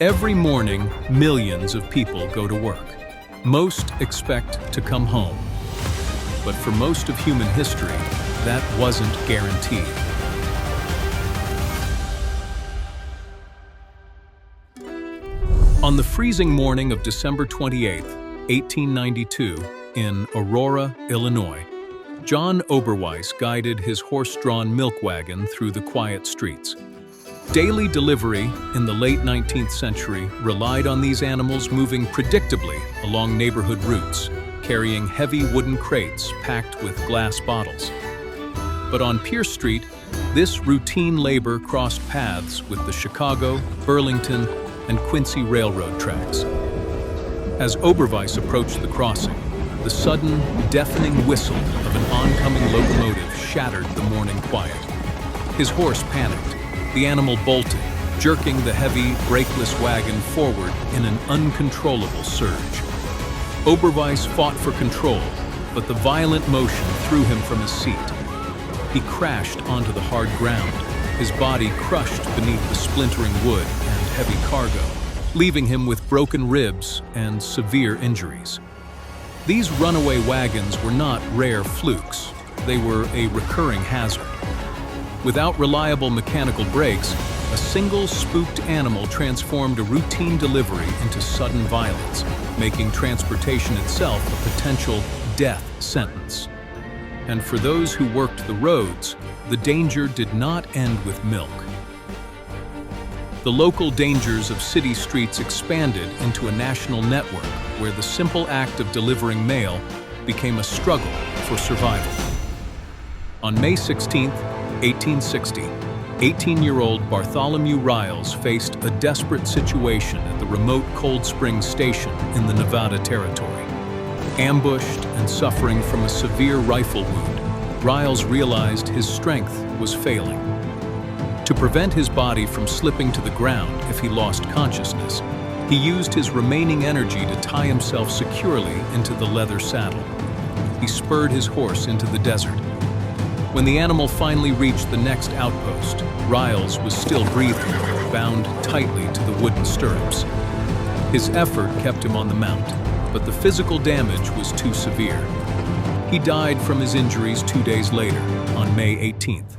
Every morning, millions of people go to work. Most expect to come home. But for most of human history, that wasn't guaranteed. On the freezing morning of December 28, 1892, in Aurora, Illinois, John Oberweis guided his horse-drawn milk wagon through the quiet streets. Daily delivery in the late 19th century relied on these animals moving predictably along neighborhood routes, carrying heavy wooden crates packed with glass bottles. But on Pierce Street, this routine labor crossed paths with the Chicago, Burlington, and Quincy railroad tracks. As Oberweis approached the crossing, the sudden, deafening whistle of an oncoming locomotive shattered the morning quiet. His horse panicked. The animal bolted, jerking the heavy, brakeless wagon forward in an uncontrollable surge. Oberweis fought for control, but the violent motion threw him from his seat. He crashed onto the hard ground, his body crushed beneath the splintering wood and heavy cargo, leaving him with broken ribs and severe injuries. These runaway wagons were not rare flukes. They were a recurring hazard. Without reliable mechanical brakes, a single spooked animal transformed a routine delivery into sudden violence, making transportation itself a potential death sentence. And for those who worked the roads, the danger did not end with milk. The local dangers of city streets expanded into a national network where the simple act of delivering mail became a struggle for survival. On May 16, 1860, 18-year-old Bartholomew Riles faced a desperate situation at the remote Cold Springs station in the Nevada Territory. Ambushed and suffering from a severe rifle wound, Riles realized his strength was failing. To prevent his body from slipping to the ground if he lost consciousness, he used his remaining energy to tie himself securely into the leather saddle. He spurred his horse into the desert. When the animal finally reached the next outpost, Riles was still breathing, bound tightly to the wooden stirrups. His effort kept him on the mount, but the physical damage was too severe. He died from his injuries 2 days later, on May 18th.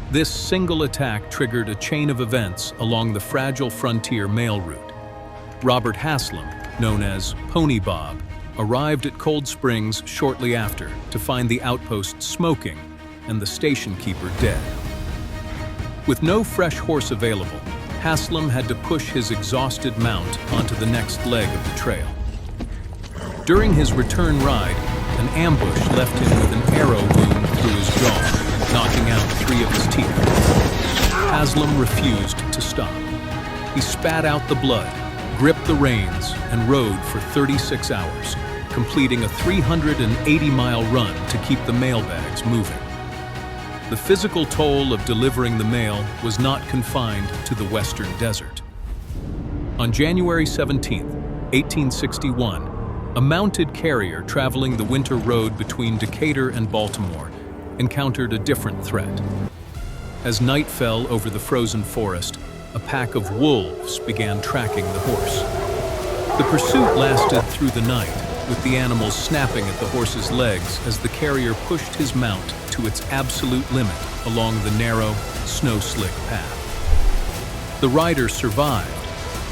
This single attack triggered a chain of events along the fragile frontier mail route. Robert Haslam, known as Pony Bob, arrived at Cold Springs shortly after to find the outpost smoking and the station keeper dead. With no fresh horse available, Haslam had to push his exhausted mount onto the next leg of the trail. During his return ride, an ambush left him with an arrow wound through his jaw, knocking out 3 of his teeth. Haslam refused to stop. He spat out the blood, gripped the reins, and rode for 36 hours, completing a 380-mile run to keep the mailbags moving. The physical toll of delivering the mail was not confined to the western desert. On January 17, 1861, a mounted carrier traveling the winter road between Decatur and Baltimore encountered a different threat. As night fell over the frozen forest, a pack of wolves began tracking the horse. The pursuit lasted through the night, with the animals snapping at the horse's legs as the carrier pushed his mount to its absolute limit along the narrow, snow-slick path. The rider survived,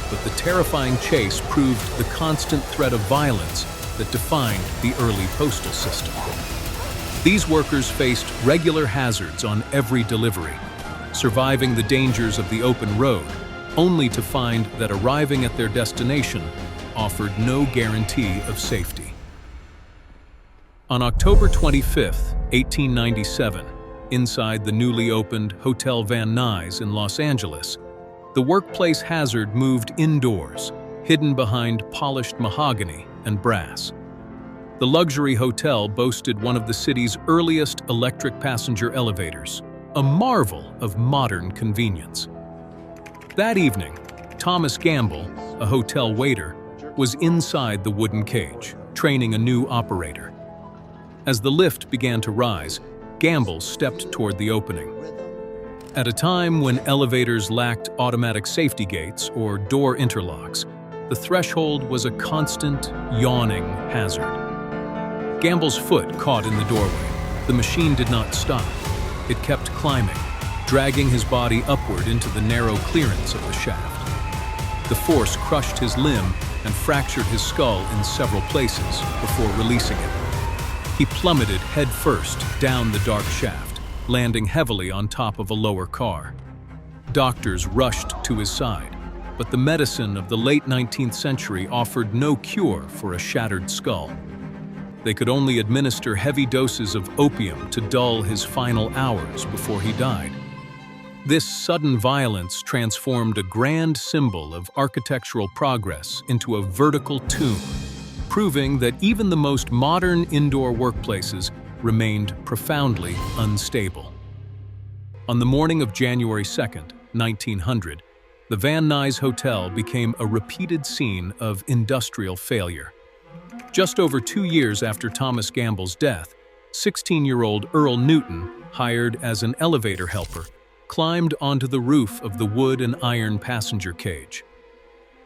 but the terrifying chase proved the constant threat of violence that defined the early postal system. These workers faced regular hazards on every delivery, surviving the dangers of the open road, only to find that arriving at their destination offered no guarantee of safety. On October 25, 1897, inside the newly opened Hotel Van Nuys in Los Angeles, the workplace hazard moved indoors, hidden behind polished mahogany and brass. The luxury hotel boasted one of the city's earliest electric passenger elevators, a marvel of modern convenience. That evening, Thomas Gamble, a hotel waiter, was inside the wooden cage, training a new operator. As the lift began to rise, Gamble stepped toward the opening. At a time when elevators lacked automatic safety gates or door interlocks, the threshold was a constant, yawning hazard. Gamble's foot caught in the doorway. The machine did not stop. It kept climbing, dragging his body upward into the narrow clearance of the shaft. The force crushed his limb and fractured his skull in several places before releasing him. He plummeted headfirst down the dark shaft, landing heavily on top of a lower car. Doctors rushed to his side, but the medicine of the late 19th century offered no cure for a shattered skull. They could only administer heavy doses of opium to dull his final hours before he died. This sudden violence transformed a grand symbol of architectural progress into a vertical tomb, proving that even the most modern indoor workplaces remained profoundly unstable. On the morning of January 2nd, 1900, the Van Nuys Hotel became a repeated scene of industrial failure. Just over 2 years after Thomas Gamble's death, 16-year-old Earl Newton, hired as an elevator helper, climbed onto the roof of the wood and iron passenger cage.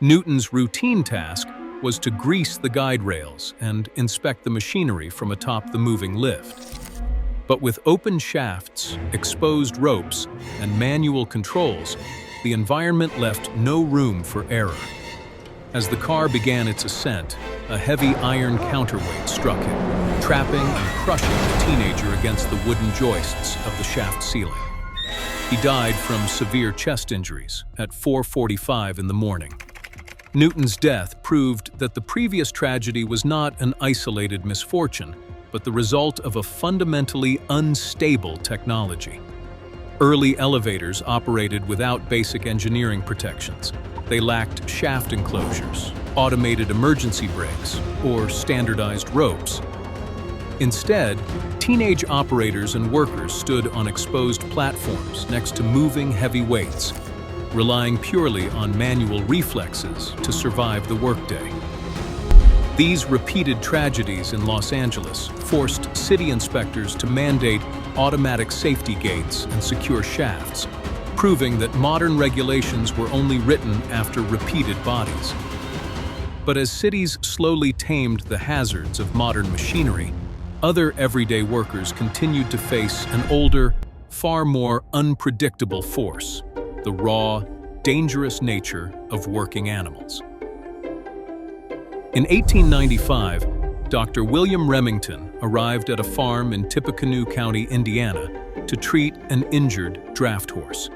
Newton's routine task was to grease the guide rails and inspect the machinery from atop the moving lift. But with open shafts, exposed ropes, and manual controls, the environment left no room for error. As the car began its ascent, a heavy iron counterweight struck him, trapping and crushing the teenager against the wooden joists of the shaft ceiling. He died from severe chest injuries at 4:45 in the morning. Newton's death proved that the previous tragedy was not an isolated misfortune, but the result of a fundamentally unstable technology. Early elevators operated without basic engineering protections. They lacked shaft enclosures, automated emergency brakes, or standardized ropes. Instead, teenage operators and workers stood on exposed platforms next to moving heavy weights, relying purely on manual reflexes to survive the workday. These repeated tragedies in Los Angeles forced city inspectors to mandate automatic safety gates and secure shafts, proving that modern regulations were only written after repeated bodies. But as cities slowly tamed the hazards of modern machinery, other everyday workers continued to face an older, far more unpredictable force: the raw, dangerous nature of working animals. In 1895, Dr. William Remington arrived at a farm in Tippecanoe County, Indiana, to treat an injured draft horse.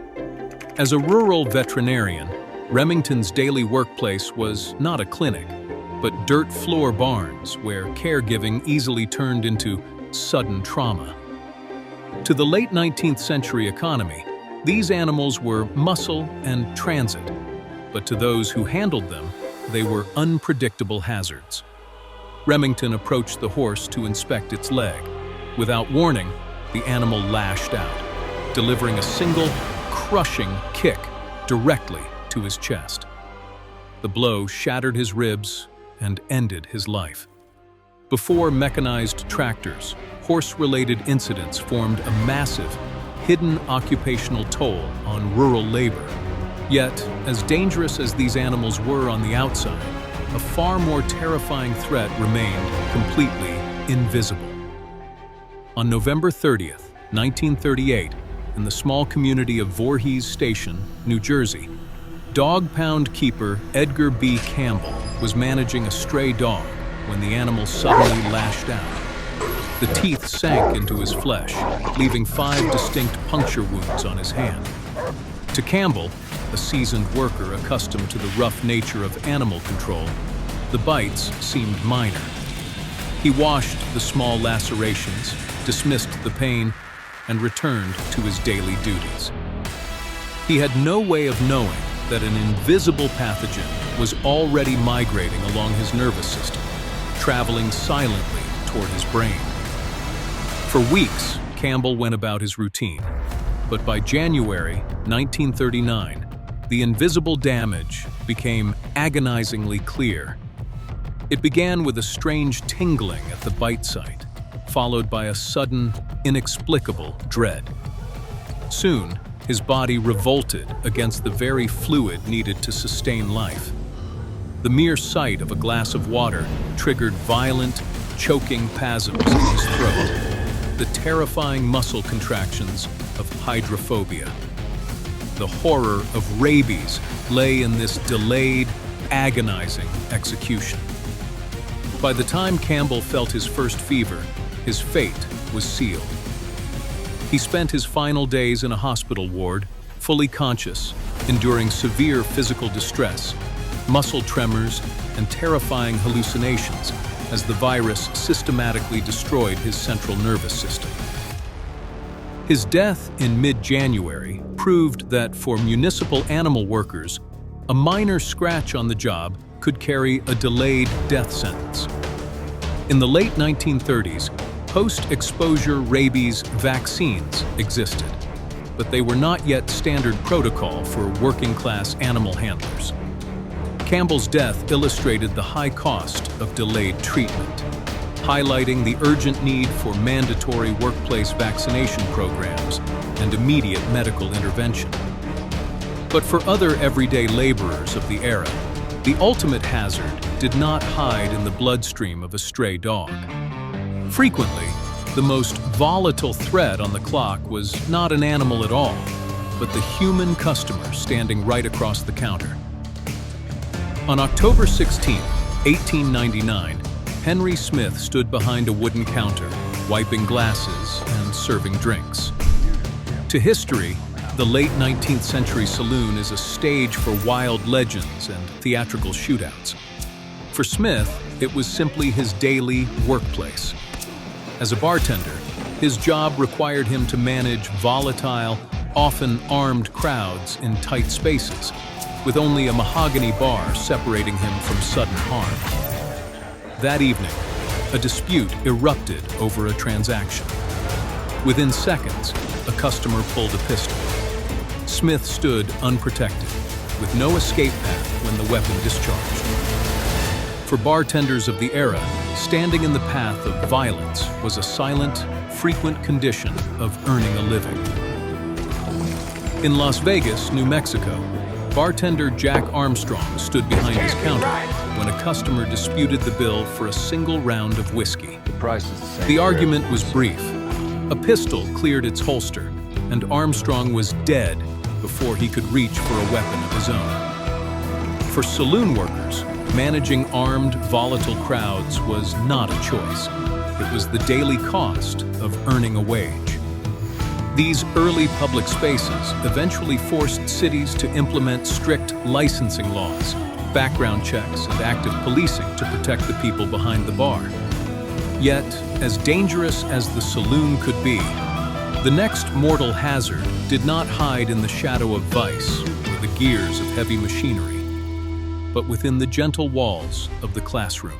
As a rural veterinarian, Remington's daily workplace was not a clinic, but dirt floor barns where caregiving easily turned into sudden trauma. To the late 19th century economy, these animals were muscle and transit, but to those who handled them, they were unpredictable hazards. Remington approached the horse to inspect its leg. Without warning, the animal lashed out, delivering a single, crushing kick directly to his chest. The blow shattered his ribs and ended his life. Before mechanized tractors, horse-related incidents formed a massive, hidden occupational toll on rural labor. Yet, as dangerous as these animals were on the outside, a far more terrifying threat remained completely invisible. On November 30th, 1938, in the small community of Voorhees Station, New Jersey, dog pound keeper Edgar B. Campbell was managing a stray dog when the animal suddenly lashed out. The teeth sank into his flesh, leaving 5 distinct puncture wounds on his hand. To Campbell, a seasoned worker accustomed to the rough nature of animal control, the bites seemed minor. He washed the small lacerations, dismissed the pain, and returned to his daily duties. He had no way of knowing that an invisible pathogen was already migrating along his nervous system, traveling silently toward his brain. For weeks, Campbell went about his routine, but by January 1939, the invisible damage became agonizingly clear. It began with a strange tingling at the bite site, followed by a sudden, inexplicable dread. Soon, His body revolted against the very fluid needed to sustain life. The mere sight of a glass of water triggered violent, choking spasms in his throat, the terrifying muscle contractions of hydrophobia. The horror of rabies lay in this delayed, agonizing execution. By the time Campbell felt his first fever, his fate was sealed. He spent his final days in a hospital ward, fully conscious, enduring severe physical distress, muscle tremors, and terrifying hallucinations as the virus systematically destroyed his central nervous system. His death in mid-January proved that for municipal animal workers, a minor scratch on the job could carry a delayed death sentence. In the late 1930s, post-exposure rabies vaccines existed, but they were not yet standard protocol for working-class animal handlers. Campbell's death illustrated the high cost of delayed treatment, highlighting the urgent need for mandatory workplace vaccination programs and immediate medical intervention. But for other everyday laborers of the era, the ultimate hazard did not hide in the bloodstream of a stray dog. Frequently, the most volatile thread on the clock was not an animal at all, but the human customer standing right across the counter. On October 16, 1899, Henry Smith stood behind a wooden counter, wiping glasses and serving drinks. To history, the late 19th century saloon is a stage for wild legends and theatrical shootouts. For Smith, it was simply his daily workplace. As a bartender, his job required him to manage volatile, often armed crowds in tight spaces, with only a mahogany bar separating him from sudden harm. That evening, a dispute erupted over a transaction. Within seconds, a customer pulled a pistol. Smith stood unprotected, with no escape path when the weapon discharged. For bartenders of the era, standing in the path of violence was a silent, frequent condition of earning a living. In Las Vegas, New Mexico, bartender Jack Armstrong stood behind his counter when a customer disputed the bill for a single round of whiskey. The argument was brief. A pistol cleared its holster, and Armstrong was dead before he could reach for a weapon of his own. For saloon workers, managing armed, volatile crowds was not a choice. It was the daily cost of earning a wage. These early public spaces eventually forced cities to implement strict licensing laws, background checks, and active policing to protect the people behind the bar. Yet, as dangerous as the saloon could be, the next mortal hazard did not hide in the shadow of vice or the gears of heavy machinery, but within the gentle walls of the classroom.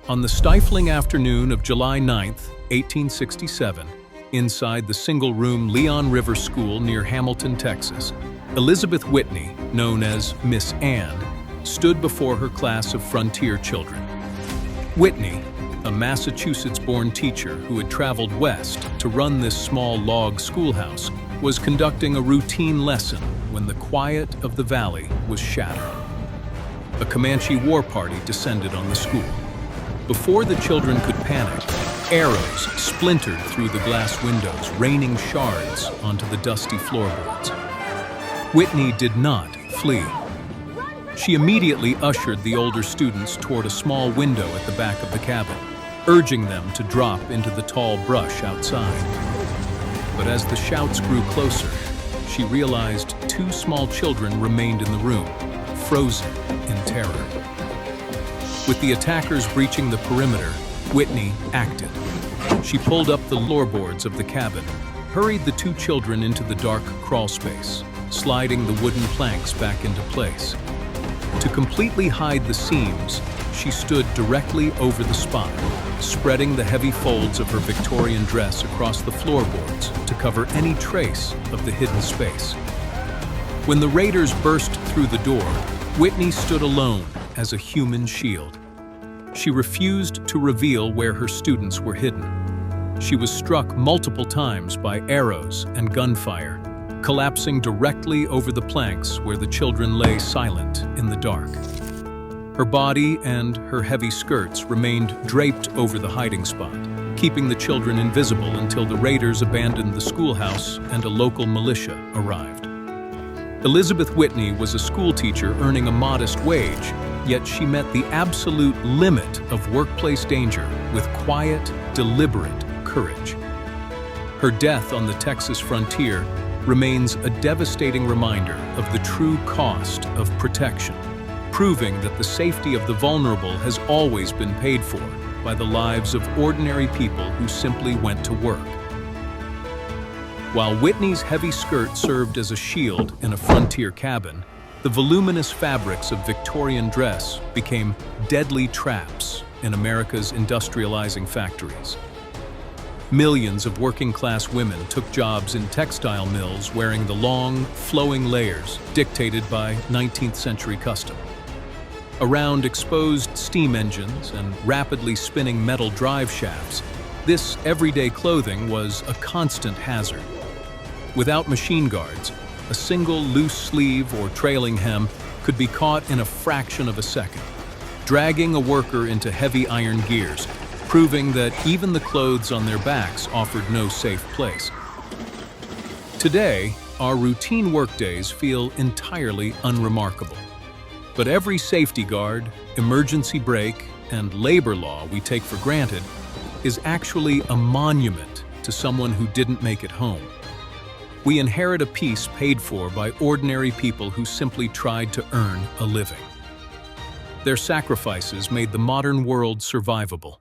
On the stifling afternoon of July 9, 1867, inside the single-room Leon River School near Hamilton, Texas, Elizabeth Whitney, known as Miss Ann, stood before her class of frontier children. Whitney, a Massachusetts-born teacher who had traveled west to run this small log schoolhouse, was conducting a routine lesson when the quiet of the valley was shattered. A Comanche war party descended on the school. Before the children could panic, arrows splintered through the glass windows, raining shards onto the dusty floorboards. Whitney did not flee. She immediately ushered the older students toward a small window at the back of the cabin, urging them to drop into the tall brush outside. But as the shouts grew closer, she realized two small children remained in the room, frozen in terror. With the attackers breaching the perimeter, Whitney acted. She pulled up the floorboards of the cabin, hurried the two children into the dark crawl space, sliding the wooden planks back into place. To completely hide the seams, she stood directly over the spot, spreading the heavy folds of her Victorian dress across the floorboards to cover any trace of the hidden space. When the raiders burst through the door, Whitney stood alone as a human shield. She refused to reveal where her students were hidden. She was struck multiple times by arrows and gunfire, collapsing directly over the planks where the children lay silent in the dark. Her body and her heavy skirts remained draped over the hiding spot, keeping the children invisible until the raiders abandoned the schoolhouse and a local militia arrived. Elizabeth Whitney was a schoolteacher earning a modest wage, yet she met the absolute limit of workplace danger with quiet, deliberate courage. Her death on the Texas frontier remains a devastating reminder of the true cost of protection, proving that the safety of the vulnerable has always been paid for by the lives of ordinary people who simply went to work. While Whitney's heavy skirt served as a shield in a frontier cabin, the voluminous fabrics of Victorian dress became deadly traps in America's industrializing factories. Millions of working-class women took jobs in textile mills wearing the long, flowing layers dictated by 19th century custom. Around exposed steam engines and rapidly spinning metal drive shafts, this everyday clothing was a constant hazard. Without machine guards, a single loose sleeve or trailing hem could be caught in a fraction of a second, dragging a worker into heavy iron gears, proving that even the clothes on their backs offered no safe place. Today, our routine workdays feel entirely unremarkable. But every safety guard, emergency brake, and labor law we take for granted is actually a monument to someone who didn't make it home. We inherit a peace paid for by ordinary people who simply tried to earn a living. Their sacrifices made the modern world survivable.